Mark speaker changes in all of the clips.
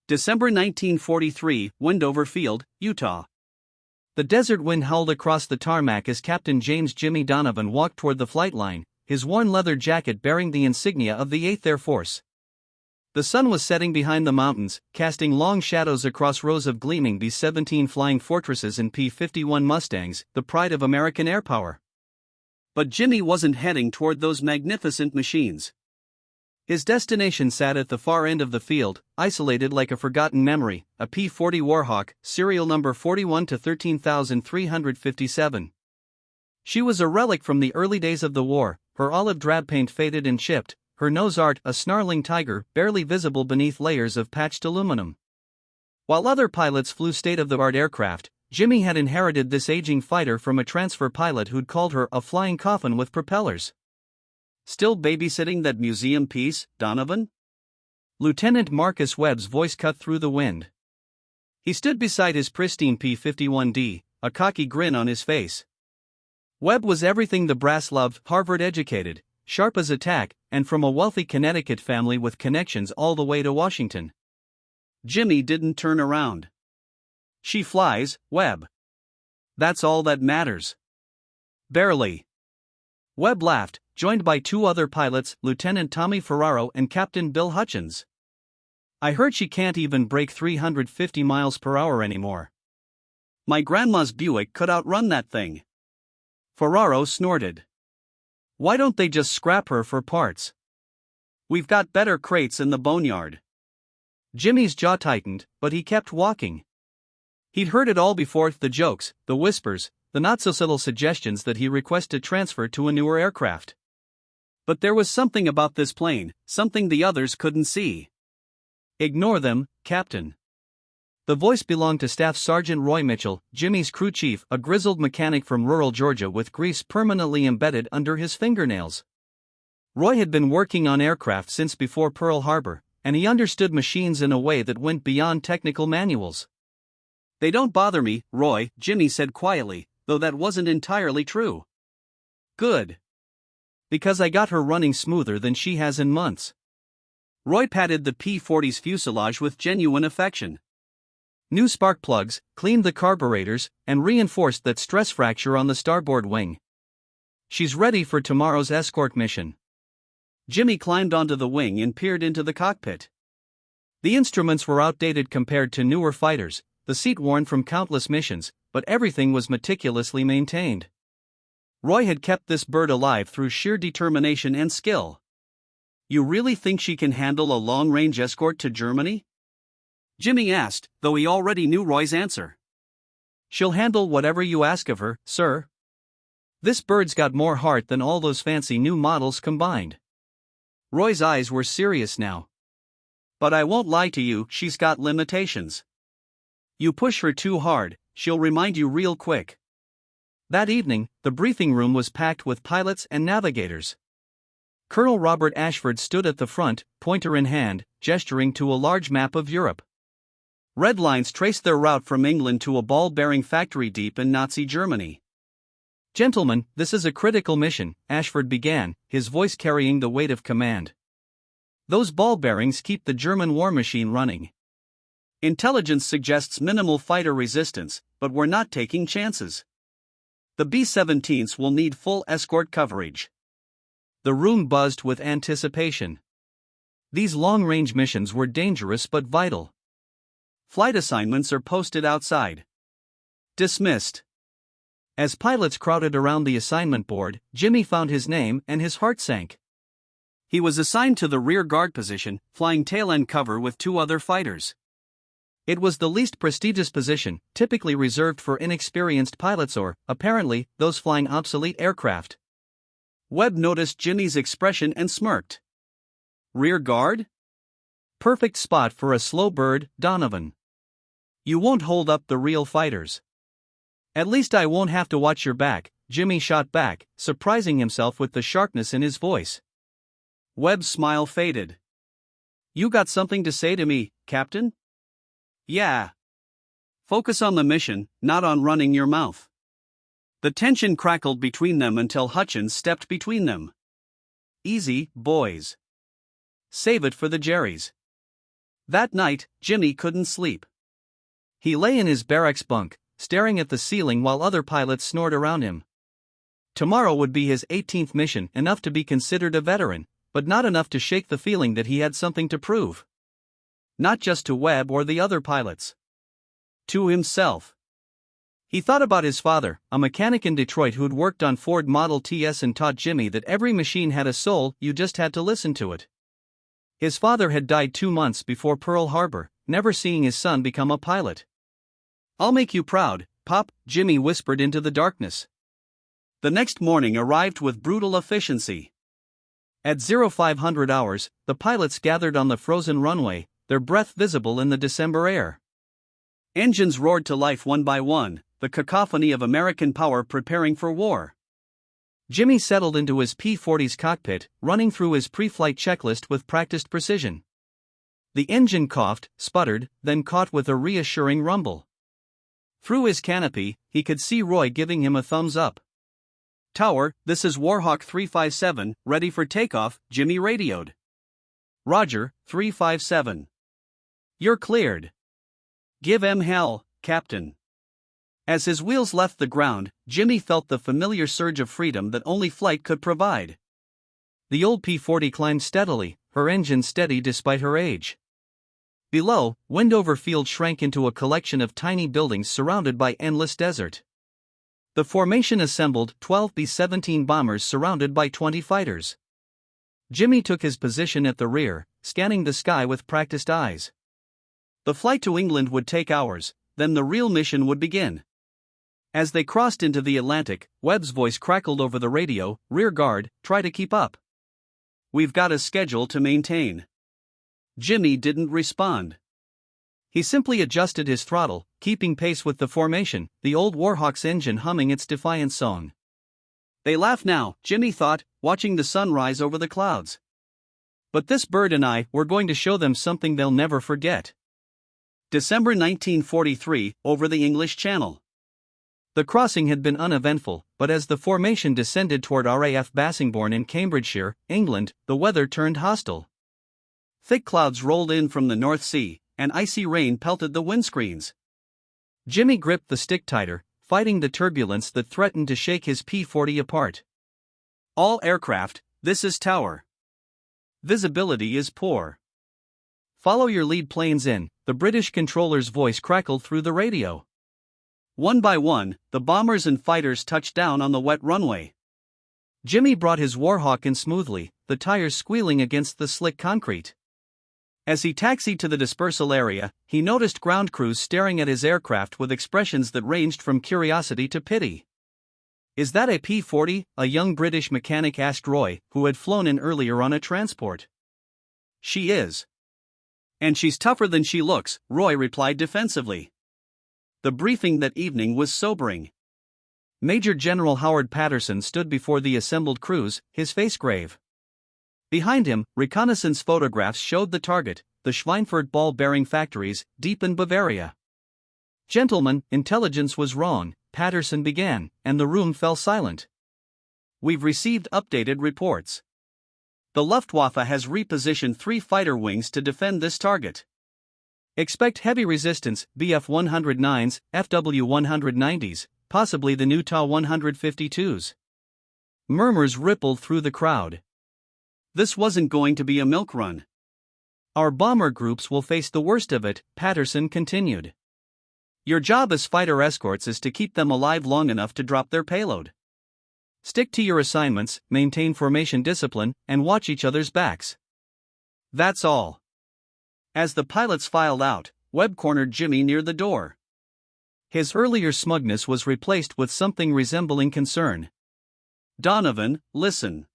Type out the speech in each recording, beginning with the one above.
Speaker 1: December 1943, Wendover Field, Utah.
Speaker 2: The desert wind howled across the tarmac as Captain James Jimmy Donovan walked toward the flight line, his worn leather jacket bearing the insignia of the 8th Air Force. The sun was setting behind the mountains, casting long shadows across rows of gleaming B-17 Flying Fortresses and P-51 Mustangs, the pride of American air power.
Speaker 1: But Jimmy wasn't heading toward those magnificent machines.
Speaker 2: His destination sat at the far end of the field, isolated like a forgotten memory, a P-40 Warhawk, serial number 41 to 13357. She was a relic from the early days of the war, her olive drab paint faded and chipped, her nose art a snarling tiger barely visible beneath layers of patched aluminum. While other pilots flew state-of-the-art aircraft, Jimmy had inherited this aging fighter from a transfer pilot who'd called her a flying coffin with propellers.
Speaker 1: Still babysitting that museum piece, Donovan?
Speaker 2: Lieutenant Marcus Webb's voice cut through the wind. He stood beside his pristine P-51D, a cocky grin on his face. Webb was everything the brass loved, Harvard-educated, sharp as a tack, and from a wealthy Connecticut family with connections all the way to Washington.
Speaker 1: Jimmy didn't turn around. She flies, Webb. That's all that matters.
Speaker 2: Barely. Webb laughed, joined by two other pilots, Lieutenant Tommy Ferraro and Captain Bill Hutchins. I heard she can't even break 350 miles per hour anymore.
Speaker 1: My grandma's Buick could outrun that thing.
Speaker 2: Ferraro snorted. Why don't they just scrap her for parts?
Speaker 1: We've got better crates in the boneyard.
Speaker 2: Jimmy's jaw tightened, but he kept walking. He'd heard it all before, the jokes, the whispers, the not-so-subtle suggestions that he requested transfer to a newer aircraft.
Speaker 1: But there was something about this plane, something the others couldn't see.
Speaker 2: Ignore them, Captain. The voice belonged to Staff Sergeant Roy Mitchell, Jimmy's crew chief, a grizzled mechanic from rural Georgia with grease permanently embedded under his fingernails. Roy had been working on aircraft since before Pearl Harbor, and he understood machines in a way that went beyond technical manuals.
Speaker 1: They don't bother me, Roy, Jimmy said quietly, though that wasn't entirely true.
Speaker 2: Good. Because I got her running smoother than she has in months.
Speaker 1: Roy patted the P-40's fuselage with genuine affection.
Speaker 2: New spark plugs, cleaned the carburetors, and reinforced that stress fracture on the starboard wing. She's ready for tomorrow's escort mission.
Speaker 1: Jimmy climbed onto the wing and peered into the cockpit.
Speaker 2: The instruments were outdated compared to newer fighters, the seat worn from countless missions, but everything was meticulously maintained. Roy had kept this bird alive through sheer determination and skill.
Speaker 1: You really think she can handle a long-range escort to Germany? Jimmy asked, though he already knew Roy's answer.
Speaker 2: She'll handle whatever you ask of her, sir. This bird's got more heart than all those fancy new models combined.
Speaker 1: Roy's eyes were serious now. But I won't lie to you, she's got limitations. You push her too hard, she'll remind you real quick.
Speaker 2: That evening, the briefing room was packed with pilots and navigators. Colonel Robert Ashford stood at the front, pointer in hand, gesturing to a large map of Europe.
Speaker 1: Red lines traced their route from England to a ball-bearing factory deep in Nazi Germany.
Speaker 2: Gentlemen, this is a critical mission, Ashford began, his voice carrying the weight of command. Those ball bearings keep the German war machine running.
Speaker 1: Intelligence suggests minimal fighter resistance, but we're not taking chances. The B-17s will need full escort coverage.
Speaker 2: The room buzzed with anticipation. These long-range missions were dangerous but vital.
Speaker 1: Flight assignments are posted outside. Dismissed.
Speaker 2: As pilots crowded around the assignment board, Jimmy found his name and his heart sank.
Speaker 1: He was assigned to the rear guard position, flying tail-end cover with two other fighters.
Speaker 2: It was the least prestigious position, typically reserved for inexperienced pilots or, apparently, those flying obsolete aircraft.
Speaker 1: Webb noticed Jimmy's expression and smirked. Rear guard?
Speaker 2: Perfect spot for a slow bird, Donovan. You won't hold up the real fighters. At least I won't have to watch your back, Jimmy shot back, surprising himself with the sharpness in his voice.
Speaker 1: Webb's smile faded. You got something to say to me, Captain? Yeah. Focus on the mission, not on running your mouth. The tension crackled between them until Hutchins stepped between them. Easy, boys. Save it for the Jerrys. That night, Jimmy couldn't sleep.
Speaker 2: He lay in his barracks bunk, staring at the ceiling while other pilots snored around him. Tomorrow would be his 18th mission, enough to be considered a veteran, but not enough to shake the feeling that he had something to prove. Not just to Webb or the other pilots. To himself. He thought about his father, a mechanic in Detroit who'd worked on Ford Model Ts and taught Jimmy that every machine had a soul, you just had to listen to it. His father had died 2 months before Pearl Harbor, never seeing his son become a pilot.
Speaker 1: "I'll make you proud, Pop," Jimmy whispered into the darkness. The next morning arrived with brutal efficiency. At 0500 hours, the pilots gathered on the frozen runway, their breath visible in the December air. Engines roared to life one by one, the cacophony of American power preparing for war.
Speaker 2: Jimmy settled into his P-40's cockpit, running through his pre-flight checklist with practiced precision. The engine coughed, sputtered, then caught with a reassuring rumble. Through his canopy, he could see Roy giving him a thumbs up.
Speaker 1: "Tower, this is Warhawk 357, ready for takeoff," Jimmy radioed.
Speaker 2: "Roger, 357.
Speaker 1: "You're cleared." "Give 'em hell, Captain." As his wheels left the ground, Jimmy felt the familiar surge of freedom that only flight could provide.
Speaker 2: The old P-40 climbed steadily, her engine steady despite her age. Below, Wendover Field shrank into a collection of tiny buildings surrounded by endless desert. The formation assembled 12 B-17 bombers surrounded by 20 fighters. Jimmy took his position at the rear, scanning the sky with practiced eyes.
Speaker 1: The flight to England would take hours, then the real mission would begin. As they crossed into the Atlantic, Webb's voice crackled over the radio, "Rear guard, try to keep up. We've got a schedule to maintain." Jimmy didn't respond.
Speaker 2: He simply adjusted his throttle, keeping pace with the formation, the old Warhawk's engine humming its defiant song.
Speaker 1: They laugh now, Jimmy thought, watching the sun rise over the clouds. But this bird and I were going to show them something they'll never forget. December 1943, over the English Channel.
Speaker 2: The crossing had been uneventful, but as the formation descended toward RAF Bassingbourn in Cambridgeshire, England, the weather turned hostile.
Speaker 1: Thick clouds rolled in from the North Sea, and icy rain pelted the windscreens.
Speaker 2: Jimmy gripped the stick tighter, fighting the turbulence that threatened to shake his P-40 apart.
Speaker 1: "All aircraft, this is Tower. Visibility is poor.
Speaker 2: Follow your lead planes in," the British controller's voice crackled through the radio.
Speaker 1: One by one, the bombers and fighters touched down on the wet runway.
Speaker 2: Jimmy brought his Warhawk in smoothly, the tires squealing against the slick concrete.
Speaker 1: As he taxied to the dispersal area, he noticed ground crews staring at his aircraft with expressions that ranged from curiosity to pity.
Speaker 2: "Is that a P-40?" a young British mechanic asked Roy, who had flown in earlier on a transport.
Speaker 1: "She is. And she's tougher than she looks," Roy replied defensively. The briefing that evening was sobering.
Speaker 2: Major General Howard Patterson stood before the assembled crews, his face grave. Behind him, reconnaissance photographs showed the target, the Schweinfurt ball-bearing factories, deep in Bavaria. "Gentlemen, intelligence was wrong," Patterson began, and the room fell silent.
Speaker 1: "We've received updated reports. The Luftwaffe has repositioned 3 fighter wings to defend this target.
Speaker 2: Expect heavy resistance, Bf-109s, FW-190s, possibly the new Ta-152s." Murmurs rippled through the crowd.
Speaker 1: This wasn't going to be a milk run.
Speaker 2: "Our bomber groups will face the worst of it," Patterson continued.
Speaker 1: "Your job as fighter escorts is to keep them alive long enough to drop their payload.
Speaker 2: Stick to your assignments, maintain formation discipline, and watch each other's backs.
Speaker 1: That's all." As the pilots filed out, Webb cornered Jimmy near the door.
Speaker 2: His earlier smugness was replaced with something resembling concern.
Speaker 1: "Donovan, listen.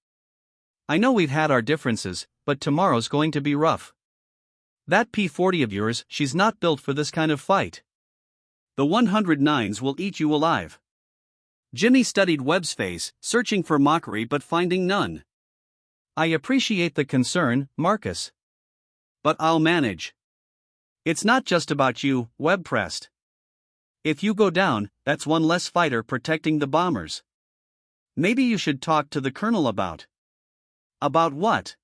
Speaker 1: I know we've had our differences, but tomorrow's going to be rough. That P-40 of yours, she's not built for this kind of fight. The 109s will eat you alive." Jimmy studied Webb's face, searching for mockery but finding none.
Speaker 2: "I appreciate the concern, Marcus.
Speaker 1: But I'll manage. It's not just about you," Webb pressed. "If you go down, that's one less fighter protecting the bombers. Maybe you should talk to the colonel about." "About what?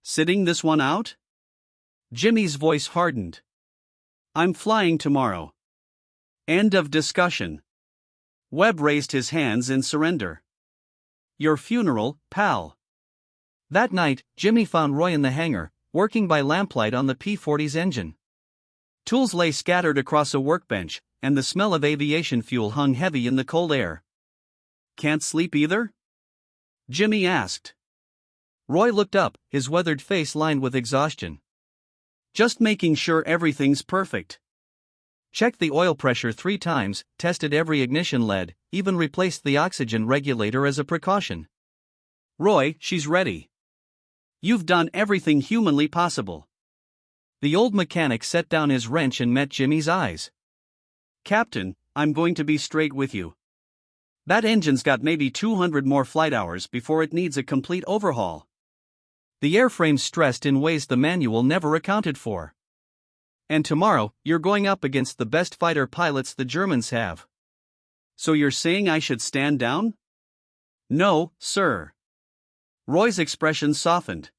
Speaker 1: Sitting this one out?" Jimmy's voice hardened. I'm flying tomorrow. End of discussion. Webb raised his hands in surrender. Your funeral, pal.
Speaker 2: That night, Jimmy found Roy in the hangar, working by lamplight on the P-40's engine. Tools lay scattered across a workbench, and the smell of aviation fuel hung heavy in the cold air.
Speaker 1: Can't sleep either? Jimmy asked.
Speaker 2: Roy looked up, his weathered face lined with exhaustion.
Speaker 1: Just making sure everything's perfect.
Speaker 2: Checked the oil pressure 3 times, tested every ignition lead, even replaced the oxygen regulator as a precaution.
Speaker 1: Roy, she's ready. You've done everything humanly possible.
Speaker 2: The old mechanic set down his wrench and met Jimmy's eyes.
Speaker 1: Captain, I'm going to be straight with you. That engine's got maybe 200 more flight hours before it needs a complete overhaul.
Speaker 2: The airframe's stressed in ways the manual never accounted for. And tomorrow, you're going up against the best fighter pilots the Germans have.
Speaker 1: So you're saying I should stand down? No, sir. Roy's expression softened.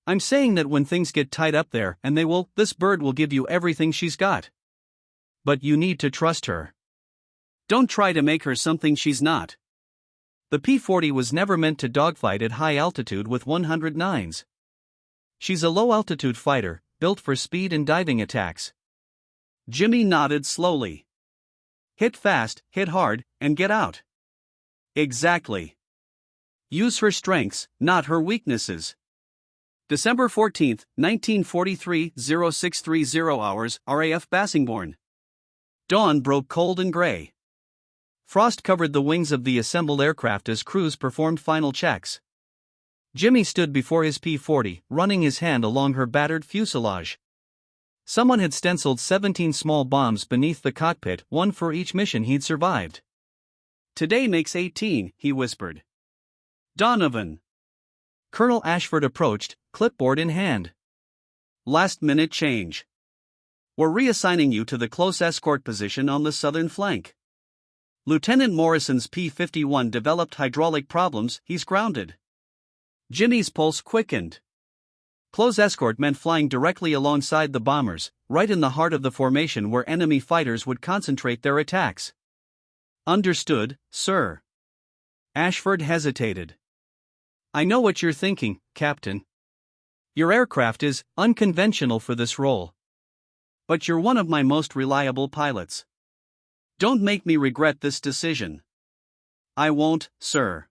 Speaker 2: I'm saying that when things get tight up there, and they will, this bird will give you everything she's got. But you need to trust her.
Speaker 1: Don't try to make her something she's not.
Speaker 2: The P-40 was never meant to dogfight at high altitude with 109s. She's a low-altitude fighter, built for speed and diving attacks.
Speaker 1: Jimmy nodded slowly. Hit fast, hit hard, and get out. Exactly. Use her strengths, not her weaknesses. December 14, 1943, 0630 hours, RAF Bassingbourn. Dawn broke cold and gray.
Speaker 2: Frost covered the wings of the assembled aircraft as crews performed final checks. Jimmy stood before his P-40, running his hand along her battered fuselage. Someone had stenciled 17 small bombs beneath the cockpit, one for each mission he'd survived.
Speaker 1: Today makes 18, he whispered. Donovan.
Speaker 2: Colonel Ashford approached, clipboard in hand.
Speaker 1: Last-minute change. We're reassigning you to the close escort position on the southern flank. Lieutenant Morrison's P-51 developed hydraulic problems, he's grounded. Jimmy's pulse quickened. Close escort meant flying directly alongside the bombers, right in the heart of the formation where enemy fighters would concentrate their attacks. Understood, sir. Ashford hesitated.
Speaker 2: I know what you're thinking, Captain. Your aircraft is unconventional for this role.
Speaker 1: But you're one of my most reliable pilots. Don't make me regret this decision. I won't, sir.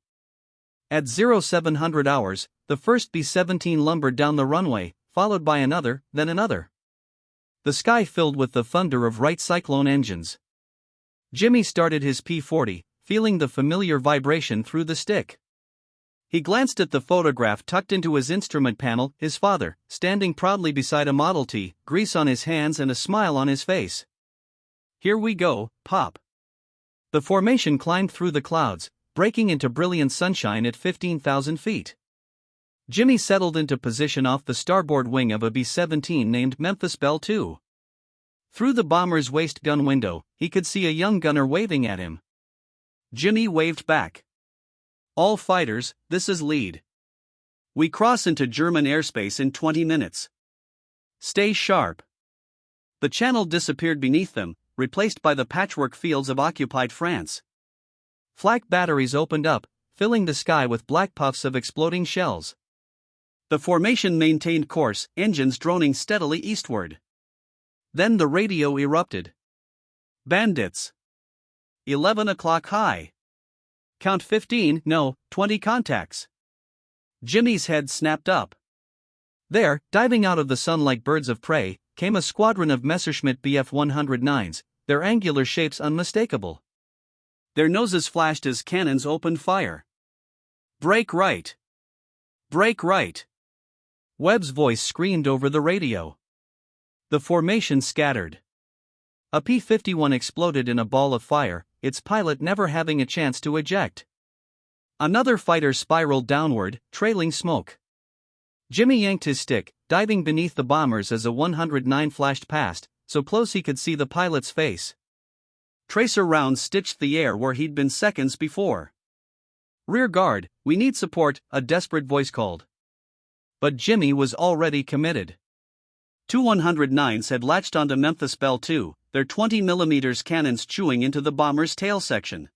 Speaker 2: At 0700 hours, the first B-17 lumbered down the runway, followed by another, then another. The sky filled with the thunder of Wright Cyclone engines. Jimmy started his P-40, feeling the familiar vibration through the stick. He glanced at the photograph tucked into his instrument panel, his father, standing proudly beside a Model T, grease on his hands and a smile on his face.
Speaker 1: Here we go, Pop.
Speaker 2: The formation climbed through the clouds, breaking into brilliant sunshine at 15,000 feet. Jimmy settled into position off the starboard wing of a B-17 named Memphis Belle II. Through the bomber's waist gun window, he could see a young gunner waving at him.
Speaker 1: Jimmy waved back. All fighters, this is lead. We cross into German airspace in 20 minutes. Stay sharp. The channel disappeared beneath them, replaced by the patchwork fields of occupied France.
Speaker 2: Flak batteries opened up, filling the sky with black puffs of exploding shells.
Speaker 1: The formation maintained course, engines droning steadily eastward. Then the radio erupted. Bandits. 11 o'clock high. Count 15, no, 20 contacts. Jimmy's head snapped up.
Speaker 2: There, diving out of the sun like birds of prey, came a squadron of Messerschmitt Bf-109s, their angular shapes unmistakable.
Speaker 1: Their noses flashed as cannons opened fire. Break right. Break right.
Speaker 2: Webb's voice screamed over the radio. The formation scattered. A P-51 exploded in a ball of fire, its pilot never having a chance to eject. Another fighter spiraled downward, trailing smoke. Jimmy yanked his stick, diving beneath the bombers as a 109 flashed past, so close he could see the pilot's face.
Speaker 1: Tracer rounds stitched the air where he'd been seconds before.
Speaker 2: Rear guard, we need support, a desperate voice called. But Jimmy was already committed.
Speaker 1: Two 109s had latched onto Memphis Belle II, their 20mm cannons chewing into the bomber's tail section.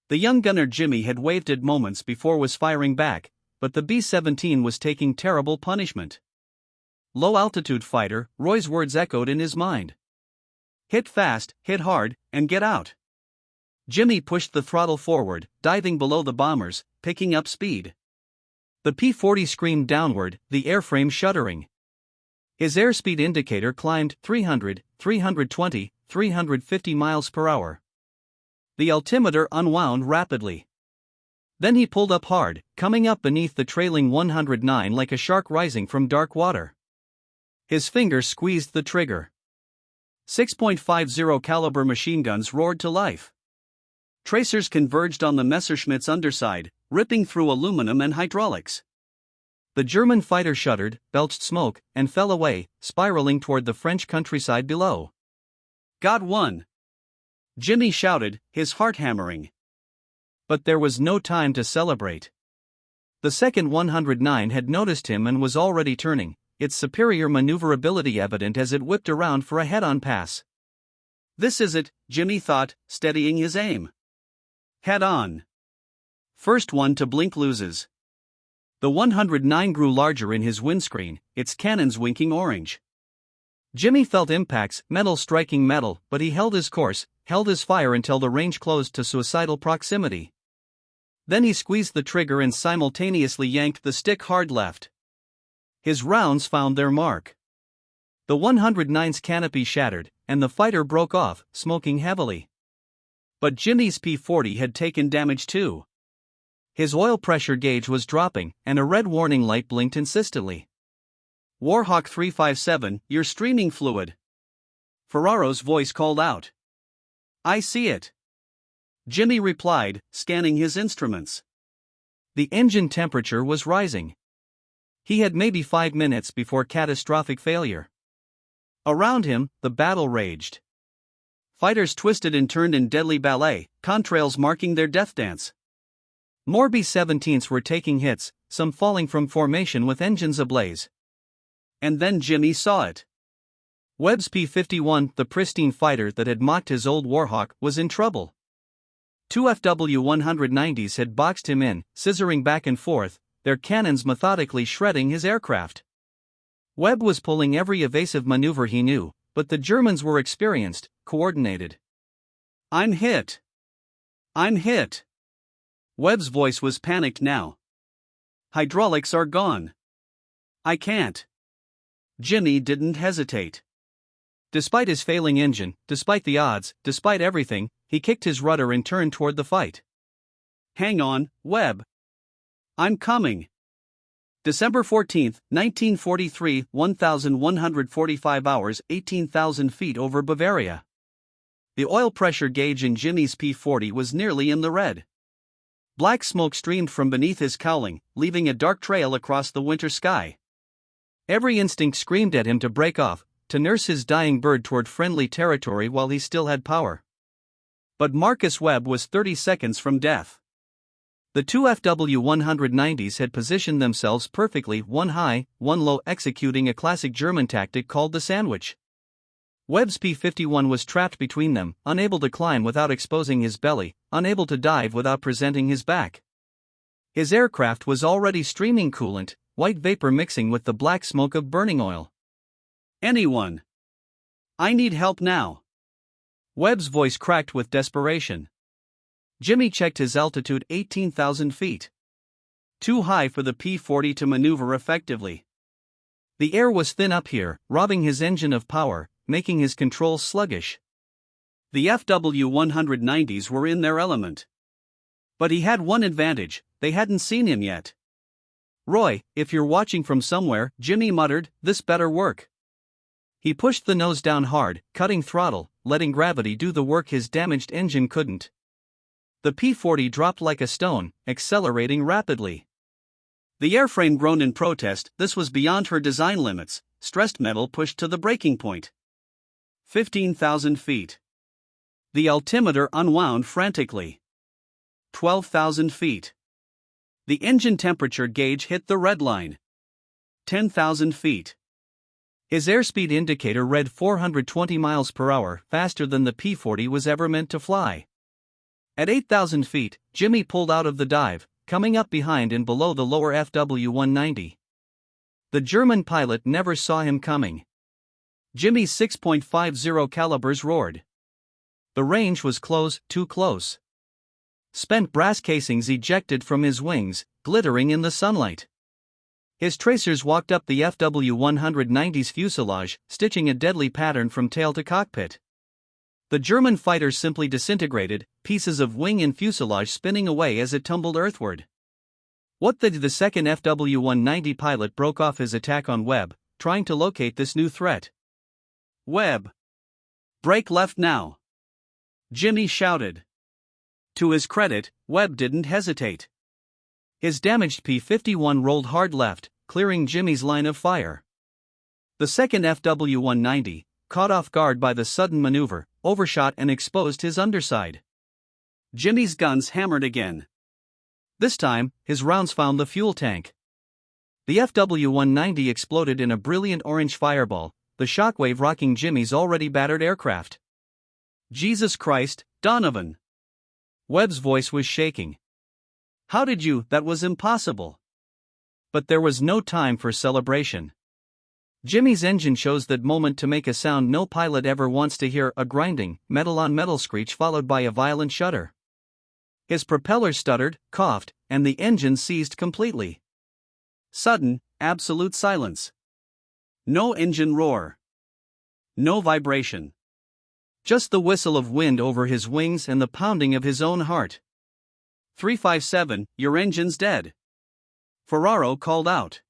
Speaker 1: The young gunner Jimmy had waved it moments before was firing back, but the B-17 was taking terrible punishment. Low-altitude fighter, Roy's words echoed in his mind. Hit fast, hit hard, and get out. Jimmy pushed the throttle forward, diving below the bombers, picking up speed. The P-40 screamed downward, the airframe shuddering. His airspeed indicator climbed 300, 320, 350 miles per hour. The altimeter unwound rapidly. Then he pulled up hard, coming up beneath the trailing 109 like a shark rising from dark water. His fingers squeezed the trigger. 6.50 caliber machine guns roared to life. Tracers converged on the Messerschmitt's underside, ripping through aluminum and hydraulics. The German fighter shuddered, belched smoke, and fell away, spiraling toward the French countryside below. "Got one!" Jimmy shouted, his heart hammering. But there was no time to celebrate. The second 109 had noticed him and was already turning, its superior maneuverability evident as it whipped around for a head-on pass. This is it, Jimmy thought, steadying his aim. Head on. First one to blink loses. The 109 grew larger in his windscreen, its cannons winking orange. Jimmy felt impacts, metal striking metal, but he held his course, held his fire until the range closed to suicidal proximity. Then he squeezed the trigger and simultaneously yanked the stick hard left. His rounds found their mark. The 109's canopy shattered, and the fighter broke off, smoking heavily. But Jimmy's P-40 had taken damage too. His oil pressure gauge was dropping, and a red warning light blinked insistently. "Warhawk 357, you're streaming fluid." Ferraro's voice called out. "I see it." Jimmy replied, scanning his instruments. The engine temperature was rising. He had maybe 5 minutes before catastrophic failure. Around him, the battle raged. Fighters twisted and turned in deadly ballet, contrails marking their death dance. More B-17s were taking hits, some falling from formation with engines ablaze. And then Jimmy saw it. Webb's P-51, the pristine fighter that had mocked his old Warhawk, was in trouble. Two FW-190s had boxed him in, scissoring back and forth, their cannons methodically shredding his aircraft. Webb was pulling every evasive maneuver he knew, but the Germans were experienced, coordinated. "I'm hit. I'm hit." Webb's voice was panicked now. "Hydraulics are gone. I can't." Jimmy didn't hesitate. Despite his failing engine, despite the odds, despite everything, he kicked his rudder and turned toward the fight. "Hang on, Webb. I'm coming." December 14, 1943, 1,145 hours, 18,000 feet over Bavaria. The oil pressure gauge in Jimmy's P-40 was nearly in the red. Black smoke streamed from beneath his cowling, leaving a dark trail across the winter sky. Every instinct screamed at him to break off, to nurse his dying bird toward friendly territory while he still had power. But Marcus Webb was 30 seconds from death. The two FW-190s had positioned themselves perfectly, one high, one low, executing a classic German tactic called the sandwich. Webb's P-51 was trapped between them, unable to climb without exposing his belly, unable to dive without presenting his back. His aircraft was already streaming coolant, white vapor mixing with the black smoke of burning oil. "Anyone? I need help now." Webb's voice cracked with desperation. Jimmy checked his altitude, 18,000 feet. Too high for the P-40 to maneuver effectively. The air was thin up here, robbing his engine of power, making his controls sluggish. The FW-190s were in their element. But he had one advantage, they hadn't seen him yet. "Roy, if you're watching from somewhere," Jimmy muttered, "this better work." He pushed the nose down hard, cutting throttle, letting gravity do the work his damaged engine couldn't. The P-40 dropped like a stone, accelerating rapidly. The airframe groaned in protest, this was beyond her design limits, stressed metal pushed to the breaking point. 15,000 feet. The altimeter unwound frantically. 12,000 feet. The engine temperature gauge hit the red line. 10,000 feet.
Speaker 2: His airspeed indicator read 420 miles per hour, faster than the P-40 was ever meant to fly. At 8,000 feet, Jimmy pulled out of the dive, coming up behind and below the lower FW-190. The German pilot never saw him coming. Jimmy's .50 calibers roared. The range was close, too close. Spent brass casings ejected from his wings, glittering in the sunlight. His tracers walked up the FW-190's fuselage, stitching a deadly pattern from tail to cockpit. The German fighter simply disintegrated, pieces of wing and fuselage spinning away as it tumbled earthward. What the second FW-190 pilot broke off his attack on Webb, trying to locate this new threat.
Speaker 1: Webb! Break left now! Jimmy shouted. To his credit, Webb didn't hesitate.
Speaker 2: His damaged P-51 rolled hard left, clearing Jimmy's line of fire. The second FW-190, caught off guard by the sudden maneuver, overshot and exposed his underside.
Speaker 1: Jimmy's guns hammered again.
Speaker 2: This time, his rounds found the fuel tank. The FW-190 exploded in a brilliant orange fireball, the shockwave rocking Jimmy's already battered aircraft.
Speaker 1: Jesus Christ, Donovan!
Speaker 2: Webb's voice was shaking.
Speaker 1: How did you? That was impossible.
Speaker 2: But there was no time for celebration. Jimmy's engine chose that moment to make a sound no pilot ever wants to hear, a grinding, metal-on-metal screech followed by a violent shudder. His propeller stuttered, coughed, and the engine seized completely.
Speaker 1: Sudden, absolute silence. No engine roar. No vibration.
Speaker 2: Just the whistle of wind over his wings and the pounding of his own heart.
Speaker 1: 357, your engine's dead. Ferraro called out.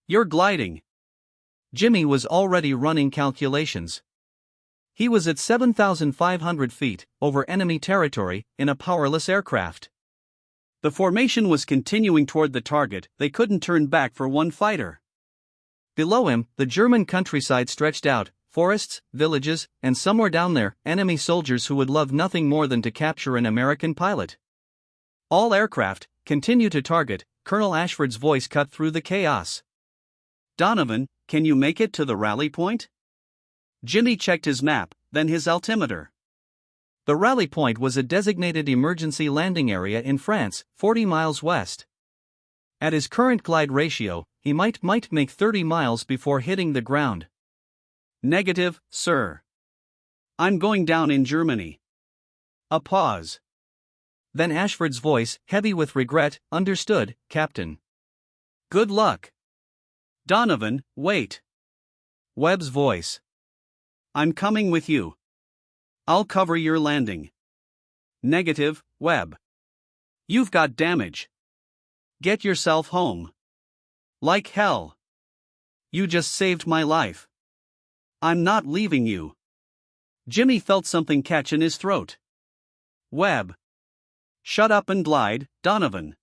Speaker 1: You're gliding.
Speaker 2: Jimmy was already running calculations. He was at 7,500 feet, over enemy territory, in a powerless aircraft.
Speaker 1: The formation was continuing toward the target, they couldn't turn back for one fighter.
Speaker 2: Below him, the German countryside stretched out, forests, villages, and somewhere down there, enemy soldiers who would love nothing more than to capture an American pilot. All aircraft, continue to target, Colonel Ashford's voice cut through the chaos.
Speaker 1: Donovan, can you make it to the rally point? Jimmy checked his map, then his altimeter.
Speaker 2: The rally point was a designated emergency landing area in France, 40 miles west. At his current glide ratio, he might make 30 miles before hitting the ground.
Speaker 1: Negative, sir. I'm going down in Germany. A pause.
Speaker 2: Then Ashford's voice, heavy with regret, understood, Captain.
Speaker 1: Good luck. Donovan, wait.
Speaker 2: Webb's voice.
Speaker 1: I'm coming with you. I'll cover your landing. Negative, Webb. You've got damage. Get yourself home. Like hell. You just saved my life. I'm not leaving you. Jimmy felt something catch in his throat. Webb. Shut up and glide, Donovan.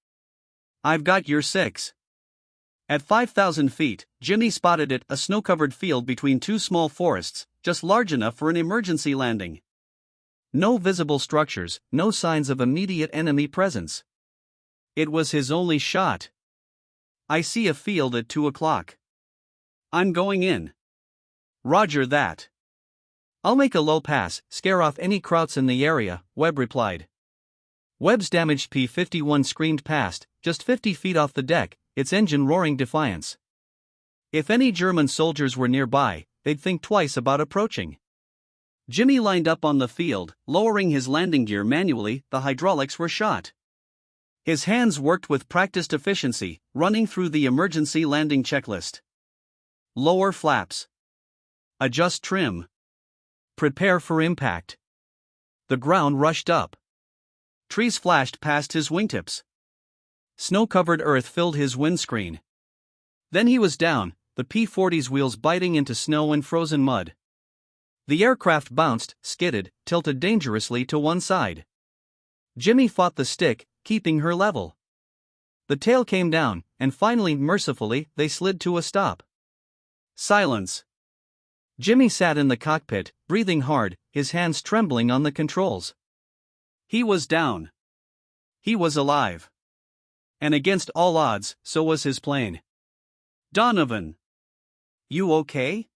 Speaker 1: I've got your six. At 5,000 feet, Jimmy spotted it, a snow-covered field between two small forests, just large enough for an emergency landing. No visible structures, no signs of immediate enemy presence. It was his only shot. I see a field at 2 o'clock. I'm going in. Roger that.
Speaker 2: I'll make a low pass, scare off any krauts in the area, Webb replied. Webb's damaged P-51 screamed past, just 50 feet off the deck, its engine roaring defiance. If any German soldiers were nearby, they'd think twice about approaching.
Speaker 1: Jimmy lined up on the field, lowering his landing gear manually, the hydraulics were shot. His hands worked with practiced efficiency, running through the emergency landing checklist. Lower flaps. Adjust trim.
Speaker 2: Prepare for impact. The ground rushed up.
Speaker 1: Trees flashed past his wingtips.
Speaker 2: Snow-covered earth filled his windscreen. Then he was down, the P-40's wheels biting into snow and frozen mud. The aircraft bounced, skidded, tilted dangerously to one side. Jimmy fought the stick, keeping her level. The tail came down, and finally, mercifully, they slid to a stop.
Speaker 1: Silence.
Speaker 2: Jimmy sat in the cockpit, breathing hard, his hands trembling on the controls.
Speaker 1: He was down. He was alive. And against all odds, so was his plane. Donovan. You okay?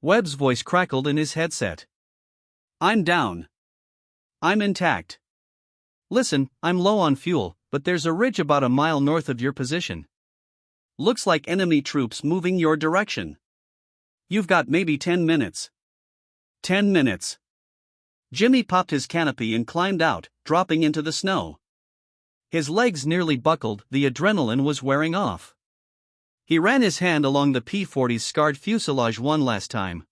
Speaker 2: Webb's voice crackled in his headset.
Speaker 1: I'm down. I'm intact.
Speaker 2: Listen, I'm low on fuel, but there's a ridge about a mile north of your position.
Speaker 1: Looks like enemy troops moving your direction. You've got maybe 10 minutes. 10 minutes. Jimmy popped his canopy and climbed out, dropping into the snow.
Speaker 2: His legs nearly buckled, the adrenaline was wearing off. He ran his hand along the P-40's scarred fuselage one last time.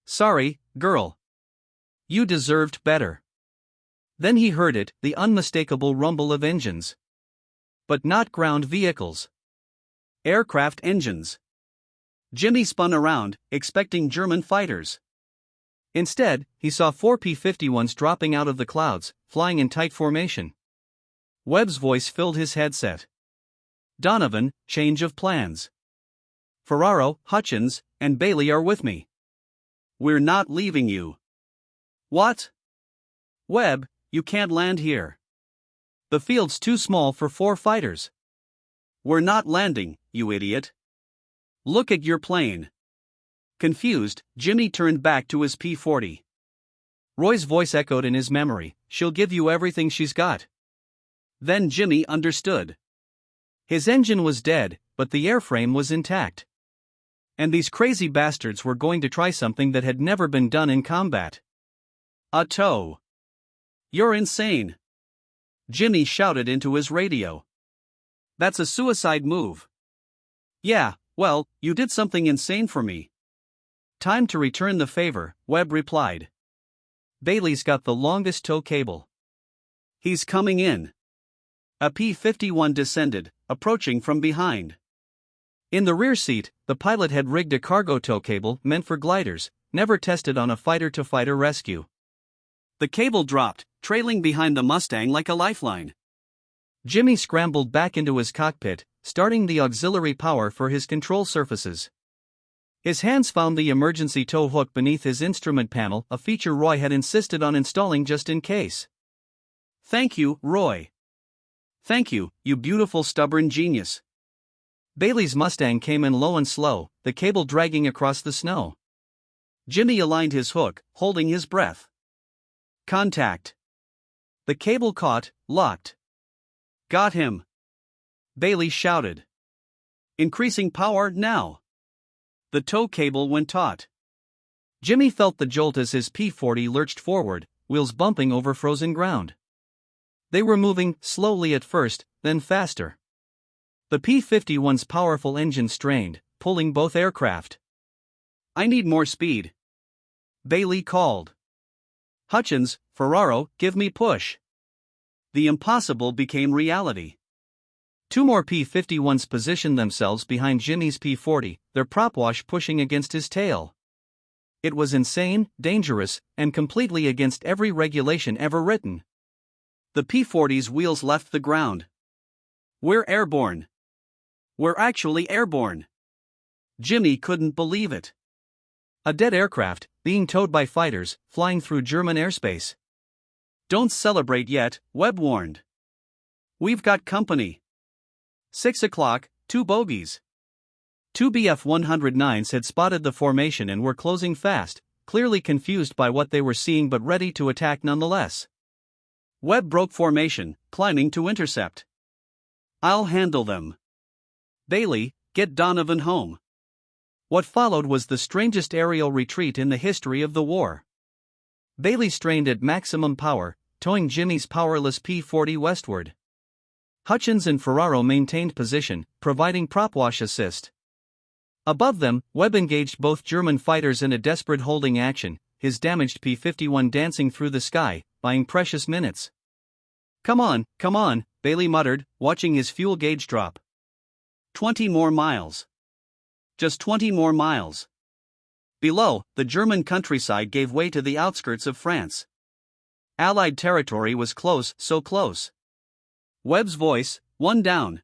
Speaker 2: Sorry, girl. You deserved better. Then he heard it, the unmistakable rumble of engines. But not ground vehicles.
Speaker 1: Aircraft engines. Jimmy spun around, expecting German fighters.
Speaker 2: Instead, he saw 4 P-51s dropping out of the clouds, flying in tight formation. Webb's voice filled his headset. Donovan, change of plans. Ferraro, Hutchins, and Bailey are with me.
Speaker 1: We're not leaving you. What?
Speaker 2: Webb, you can't land here. The field's too small for 4 fighters.
Speaker 1: We're not landing, you idiot. Look at your plane. Confused, Jimmy turned back to his P-40.
Speaker 2: Roy's voice echoed in his memory, she'll give you everything she's got.
Speaker 1: Then Jimmy understood.
Speaker 2: His engine was dead, but the airframe was intact. And these crazy bastards were going to try something that had never been done in combat.
Speaker 1: A tow. You're insane. Jimmy shouted into his radio. That's a suicide move. Yeah, well, you did something insane for me.
Speaker 2: Time to return the favor, Webb replied. Bailey's got the longest tow cable.
Speaker 1: He's coming in. A P-51 descended, approaching from behind.
Speaker 2: In the rear seat, the pilot had rigged a cargo tow cable meant for gliders, never tested on a fighter-to-fighter rescue.
Speaker 1: The cable dropped, trailing behind the Mustang like a lifeline.
Speaker 2: Jimmy scrambled back into his cockpit, starting the auxiliary power for his control surfaces. His hands found the emergency tow hook beneath his instrument panel, a feature Roy had insisted on installing just in case.
Speaker 1: Thank you, Roy. Thank you, you beautiful stubborn genius.
Speaker 2: Bailey's Mustang came in low and slow, the cable dragging across the snow.
Speaker 1: Jimmy aligned his hook, holding his breath. Contact.
Speaker 2: The cable caught, locked.
Speaker 1: Got him. Bailey shouted. Increasing power now. The tow cable went taut.
Speaker 2: Jimmy felt the jolt as his P-40 lurched forward, wheels bumping over frozen ground. They were moving, slowly at first, then faster. The P-51's powerful engine strained, pulling both aircraft.
Speaker 1: I need more speed. Bailey called. Hutchins, Ferraro, give me push. The impossible became reality.
Speaker 2: 2 more P-51s positioned themselves behind Jimmy's P-40, their prop wash pushing against his tail. It was insane, dangerous, and completely against every regulation ever written.
Speaker 1: The P-40's wheels left the ground. We're airborne. We're actually airborne. Jimmy couldn't believe it.
Speaker 2: A dead aircraft, being towed by fighters, flying through German airspace.
Speaker 1: Don't celebrate yet, Webb warned. We've got company. 6 o'clock, 2 bogies.
Speaker 2: 2 Bf-109s had spotted the formation and were closing fast, clearly confused by what they were seeing but ready to attack nonetheless.
Speaker 1: Webb broke formation, climbing to intercept. I'll handle them. Bailey, get Donovan home.
Speaker 2: What followed was the strangest aerial retreat in the history of the war. Bailey strained at maximum power, towing Jimmy's powerless P-40 westward. Hutchins and Ferraro maintained position, providing prop wash assist. Above them, Webb engaged both German fighters in a desperate holding action, his damaged P-51 dancing through the sky, buying precious minutes.
Speaker 1: Come on, Bailey muttered, watching his fuel gauge drop. 20 more miles. Just 20 more miles. Below, the German countryside gave way to the outskirts of France. Allied territory was close, so close. Webb's voice, 1 down.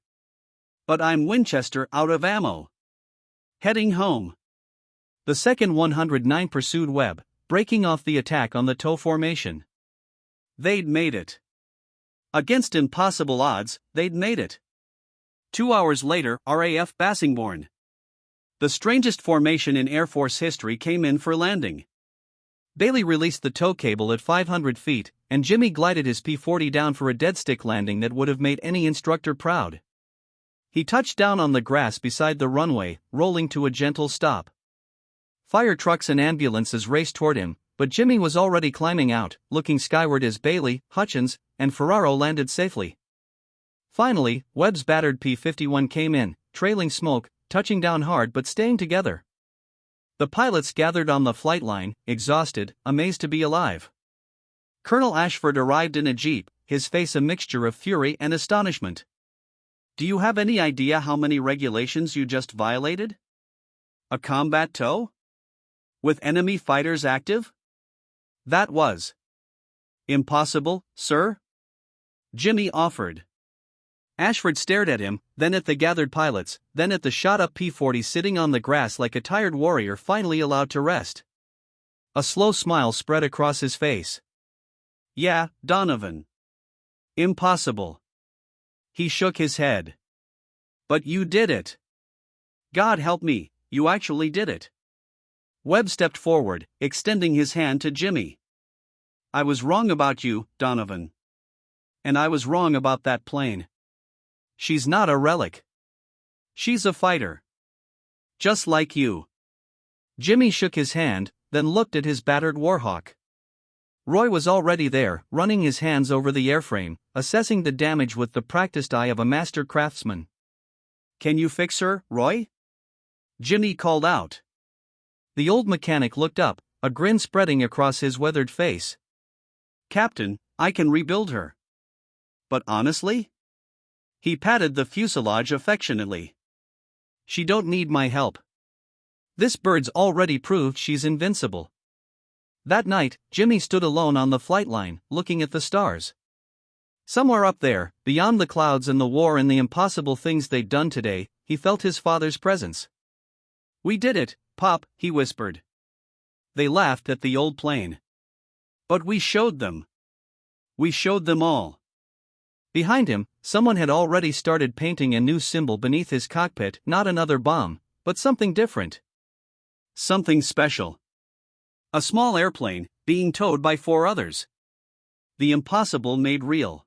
Speaker 1: But I'm Winchester out of ammo. Heading home.
Speaker 2: The second 109 pursued Webb, breaking off the attack on the tow formation.
Speaker 1: They'd made it. Against impossible odds, they'd made it. 2 hours later, RAF Bassingbourn. The strangest formation in Air Force history came in for landing.
Speaker 2: Bailey released the tow cable at 500 feet, and Jimmy glided his P-40 down for a deadstick landing that would have made any instructor proud. He touched down on the grass beside the runway, rolling to a gentle stop. Fire trucks and ambulances raced toward him, but Jimmy was already climbing out, looking skyward as Bailey, Hutchins, and Ferraro landed safely. Finally, Webb's battered P-51 came in, trailing smoke, touching down hard but staying together. The pilots gathered on the flight line, exhausted, amazed to be alive. Colonel Ashford arrived in a jeep, his face a mixture of fury and astonishment.
Speaker 1: Do you have any idea how many regulations you just violated? A combat tow? With enemy fighters active? That was impossible, sir? Jimmy offered.
Speaker 2: Ashford stared at him, then at the gathered pilots, then at the shot-up P-40 sitting on the grass like a tired warrior finally allowed to rest. A slow smile spread across his face.
Speaker 1: Yeah, Donovan. Impossible. He shook his head. But you did it. God help me, you actually did it. Webb stepped forward, extending his hand to Jimmy. I was wrong about you, Donovan. And I was wrong about that plane. She's not a relic. She's a fighter. Just like you.
Speaker 2: Jimmy shook his hand, then looked at his battered Warhawk. Roy was already there, running his hands over the airframe, assessing the damage with the practiced eye of a master craftsman.
Speaker 1: Can you fix her, Roy? Jimmy called out.
Speaker 2: The old mechanic looked up, a grin spreading across his weathered face.
Speaker 1: Captain, I can rebuild her. But honestly? He patted the fuselage affectionately. She don't need my help.
Speaker 2: This bird's already proved she's invincible. That night, Jimmy stood alone on the flight line, looking at the stars. Somewhere up there, beyond the clouds and the war and the impossible things they'd done today, he felt his father's presence.
Speaker 1: We did it, Pop, he whispered. They laughed at the old plane. But we showed them. We showed them all.
Speaker 2: Behind him, someone had already started painting a new symbol beneath his cockpit, not another bomb, but something different.
Speaker 1: Something special. A small airplane, being towed by 4 others. The impossible made real.